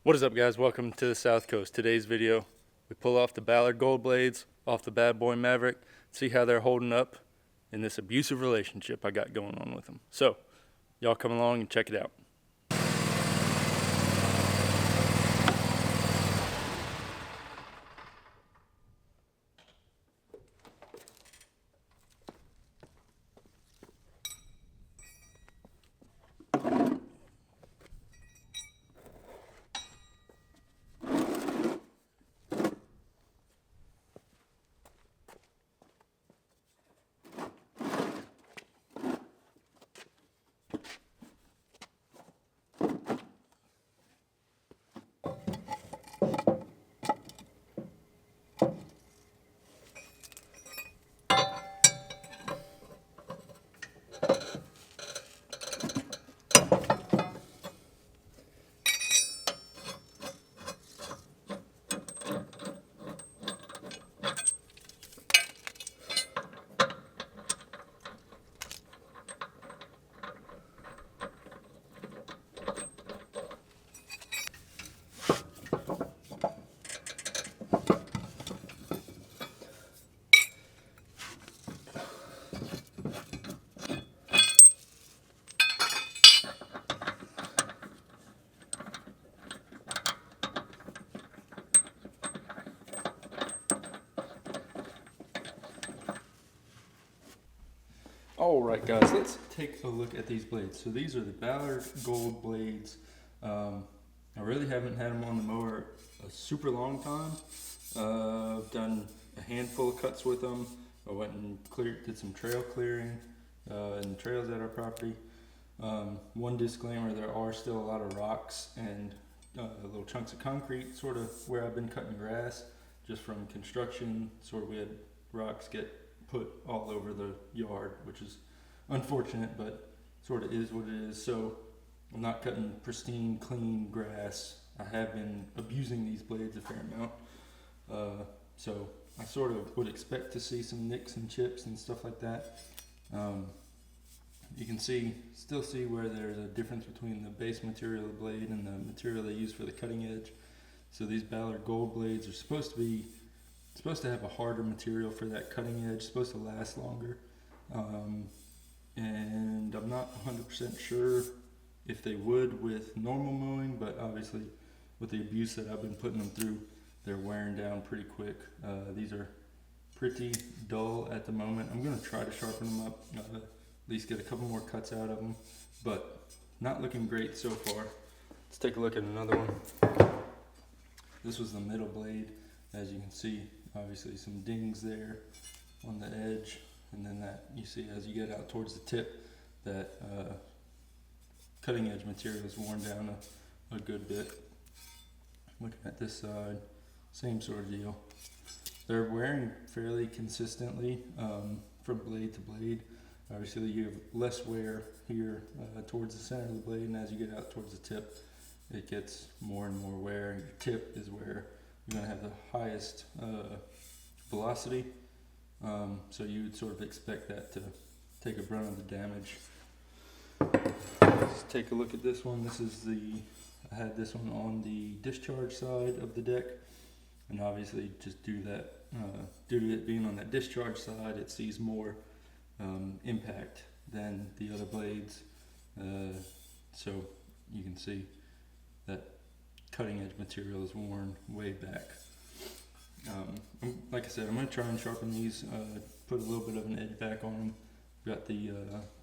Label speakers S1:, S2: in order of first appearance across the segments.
S1: What is up, guys? Welcome to the South Coast. Today's video, we pull off the Ballard gold blades off the bad boy Maverick, see how they're holding up in this abusive relationship I got going on with them. So y'all come along and check it out. Alright guys, let's take a look at these blades. So these are the Ballard gold blades. I really haven't had them on the mower a super long time. I've done a handful of cuts with them. I went and did some trail clearing in the trails at our property. One disclaimer, there are still a lot of rocks and little chunks of concrete sort of where I've been cutting grass just from construction. Sort of we had rocks get put all over the yard, which is unfortunate, but sort of is what it is. So I'm not cutting pristine, clean grass. I have been abusing these blades a fair amount. So I sort of would expect to see some nicks and chips and stuff like that. You can still see where there's a difference between the base material of the blade and the material they use for the cutting edge. So these Ballard gold blades are supposed to have a harder material for that cutting edge, supposed to last longer. And I'm not 100% sure if they would with normal mowing, but obviously with the abuse that I've been putting them through, they're wearing down pretty quick. These are pretty dull at the moment. I'm gonna try to sharpen them up, at least get a couple more cuts out of them, but not looking great so far. Let's take a look at another one. This was the middle blade. As you can see, obviously some dings there on the edge, and then that you see as you get out towards the tip, that cutting edge material is worn down a good bit. Looking at this side, same sort of deal. They're wearing fairly consistently from blade to blade. Obviously you have less wear here towards the center of the blade, and as you get out towards the tip, it gets more and more wear, and your tip is where you're going to have the highest velocity. So you would sort of expect that to take a brunt of the damage. Let's take a look at this one. I had this one on the discharge side of the deck, and obviously just due to it being on that discharge side, it sees more impact than the other blades. So you can see that cutting edge material is worn way back. Like I said, I'm going to try and sharpen these, put a little bit of an edge back on them. Got the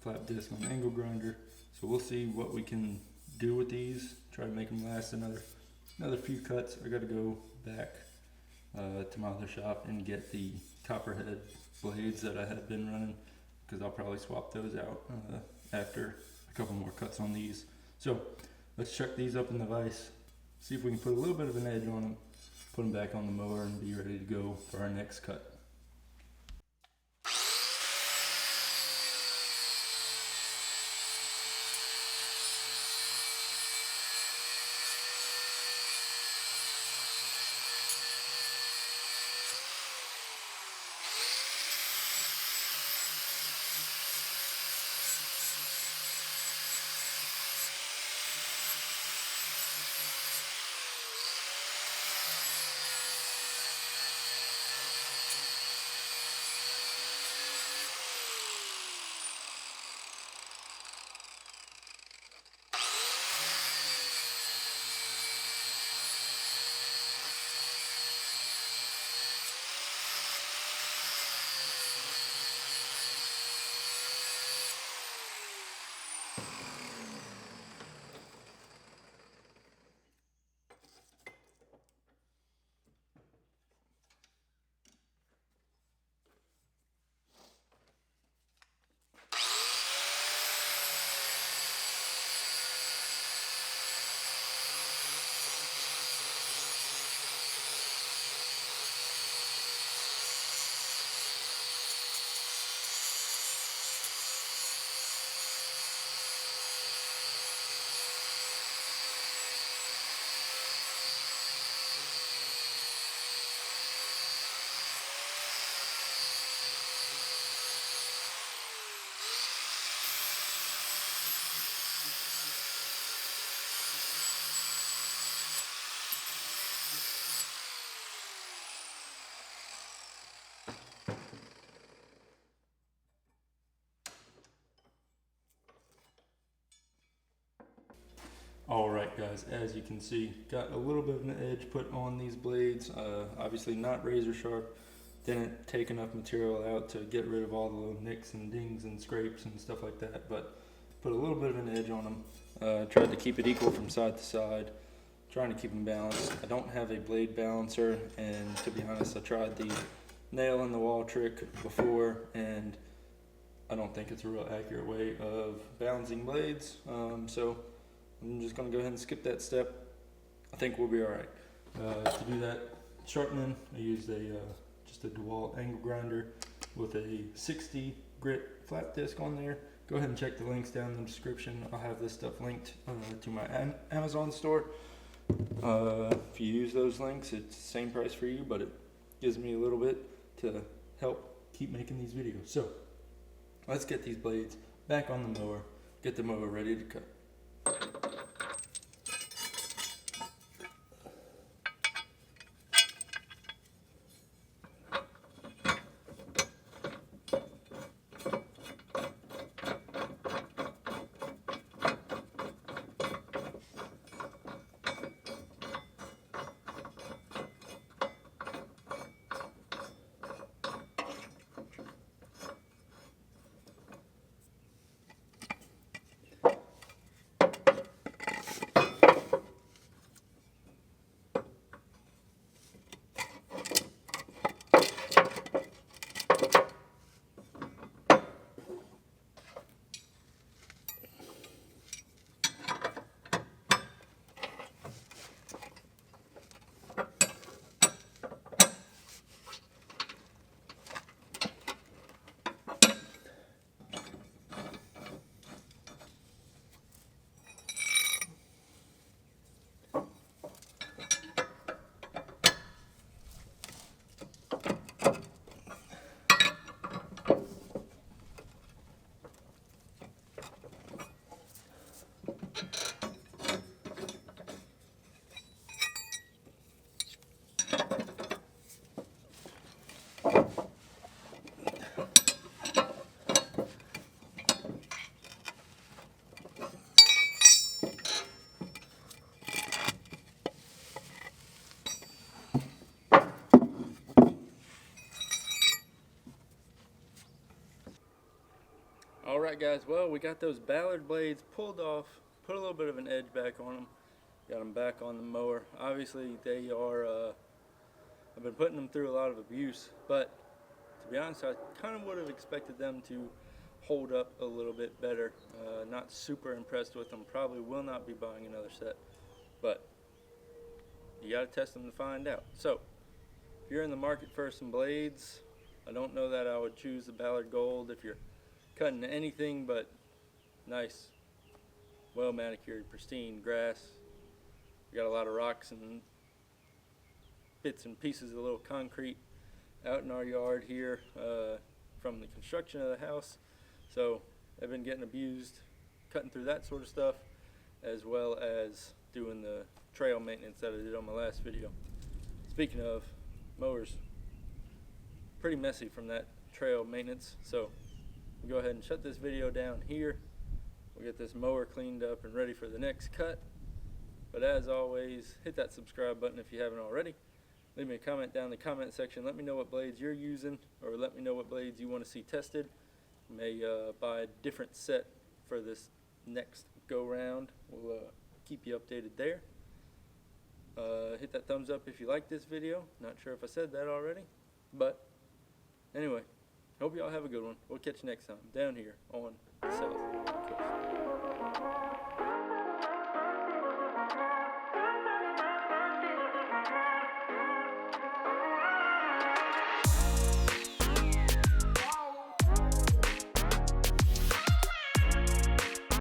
S1: flat disc on the angle grinder, so we'll see what we can do with these. Try to make them last another few cuts. I got to go back to my other shop and get the copperhead blades that I had been running, because I'll probably swap those out after a couple more cuts on these. So let's chuck these up in the vise, see if we can put a little bit of an edge on them, put them back on the mower, and be ready to go for our next cut. guys, as you can see, got a little bit of an edge put on these blades. Obviously not razor sharp. Didn't take enough material out to get rid of all the little nicks and dings and scrapes and stuff like that, but put a little bit of an edge on them. Tried to keep it equal from side to side, trying to keep them balanced. I don't have a blade balancer, and to be honest, I tried the nail in the wall trick before, and I don't think it's a real accurate way of balancing blades. So I'm just going to go ahead and skip that step. I think we'll be alright. To do that sharpening, I used just a DeWalt angle grinder with a 60 grit flat disc on there. Go ahead and check the links down in the description. I'll have this stuff linked to my Amazon store. If you use those links, it's the same price for you, but it gives me a little bit to help keep making these videos. So let's get these blades back on the mower, get the mower ready to cut. Alright guys, well, we got those Ballard blades pulled off, put a little bit of an edge back on them, got them back on the mower. Obviously they are, I've been putting them through a lot of abuse, but to be honest, I kind of would have expected them to hold up a little bit better. Not super impressed with them, probably will not be buying another set, but you got to test them to find out. So, if you're in the market for some blades, I don't know that I would choose the Ballard Gold if you're cutting anything but nice, well manicured, pristine grass. We got a lot of rocks and bits and pieces of little concrete out in our yard here from the construction of the house, so I've been getting abused cutting through that sort of stuff, as well as doing the trail maintenance that I did on my last video. Speaking of, mowers pretty messy from that trail maintenance, so we'll go ahead and shut this video down here. We'll get this mower cleaned up and ready for the next cut. But as always, hit that subscribe button if you haven't already. Leave me a comment down in the comment section. Let me know what blades you're using, or let me know what blades you want to see tested. You may buy a different set for this next go round. We'll keep you updated there. Hit that thumbs up if you like this video. Not sure if I said that already, but anyway, hope y'all have a good one. We'll catch you next time down here on the South Coast.